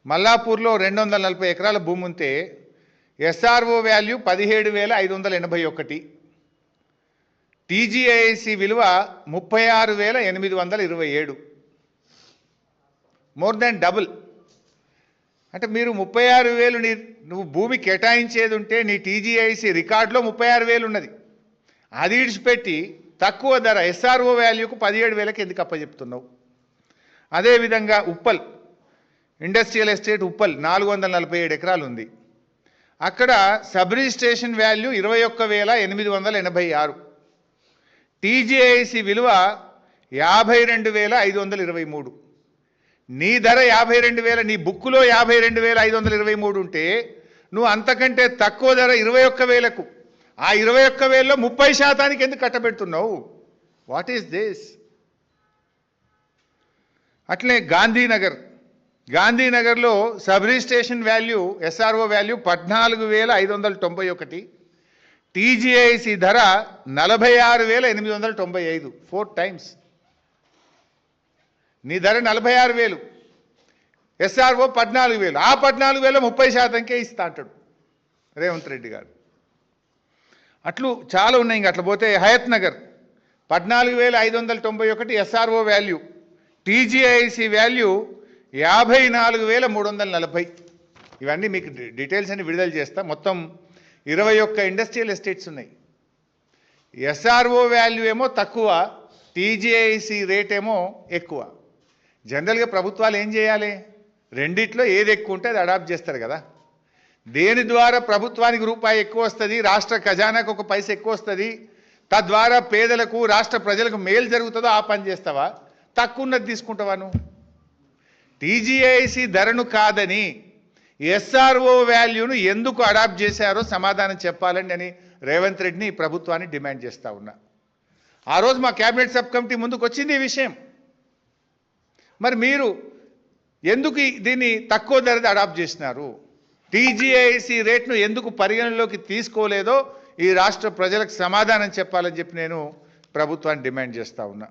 మల్లాపూర్లో 240 ఎకరాల భూమి ఉంటే ఎస్ఆర్ఓ వాల్యూ 17,581, టీజీఐసి విలువ 36,827, మోర్ దాన్ డబుల్. అంటే మీరు 36,000 నువ్వు భూమి కేటాయించేది ఉంటే నీ టీజీఐసి రికార్డులో 36,000 ఉన్నది. అది ఇడిచిపెట్టి తక్కువ ధర ఎస్ఆర్ఓ వాల్యూకు 17,000కి ఎందుకు అప్పచెప్తున్నావు? అదేవిధంగా ఉప్పల్ ఇండస్ట్రియల్ ఎస్టేట్ ఉప్పల్ 447 ఎకరాలు ఉంది. అక్కడ సబ్ రిజిస్ట్రేషన్ వాల్యూ 21,886, టీజీఐసి విలువ 52,523. నీ ధర 52,000, నీ బుక్కులో 52,523 ఉంటే నువ్వు అంతకంటే తక్కువ ధర 21,000కు, ఆ 21,000లో 30% ఎందుకు కట్టబెడుతున్నావు? What is this? అట్లే గాంధీనగర్లో sub registration value SRO value 14,591, TGIC ధర 46,895, 4 టైమ్స్. నీ ధర 46,000, ఎస్ఆర్ఓ 14,000, ఆ 14,000 30%కే ఇస్తా అంటాడు రేవంత్ రెడ్డి గారు. అట్లు చాలా ఉన్నాయి. ఇంక అట్లా పోతే Hayathnagar 14,591 SRO value, TGIC value 54,340. ఇవన్నీ మీకు డీటెయిల్స్ అన్ని విడుదల చేస్తా. మొత్తం 21 ఇండస్ట్రియల్ ఎస్టేట్స్ ఉన్నాయి. ఎస్ఆర్ఓ వాల్యూ ఏమో తక్కువ, టీజీఐసి రేట్ ఏమో ఎక్కువ. జనరల్గా ప్రభుత్వాలు ఏం చేయాలి? రెండిట్లో ఏది ఎక్కువ ఉంటే అది అడాప్ట్ చేస్తారు కదా. దేని ద్వారా ప్రభుత్వానికి రూపాయి ఎక్కువ వస్తుంది, రాష్ట్ర ఖజానాకు ఒక పైస ఎక్కువ వస్తుంది, తద్వారా పేదలకు రాష్ట్ర ప్రజలకు మేలు జరుగుతుందో ఆ పని చేస్తావా? తక్కువ ఉన్నది తీసుకుంటావా నువ్వు? టీజీఐసి ధరను కాదని ఎస్ఆర్ఓ వాల్యూను ఎందుకు అడాప్ట్ చేశారో సమాధానం చెప్పాలండి అని రేవంత్ రెడ్డిని ప్రభుత్వాన్ని డిమాండ్ చేస్తూ ఉన్నా. ఆ రోజు మా క్యాబినెట్ సబ్ కమిటీ ముందుకు వచ్చింది ఈ విషయం. మరి మీరు ఎందుకు దీన్ని తక్కువ ధరది అడాప్ట్ చేసినారు? టీజీఐసి రేట్ను ఎందుకు పరిగణలోకి తీసుకోలేదో ఈ రాష్ట్ర ప్రజలకు సమాధానం చెప్పాలని చెప్పి నేను ప్రభుత్వాన్ని డిమాండ్ చేస్తూ ఉన్నా.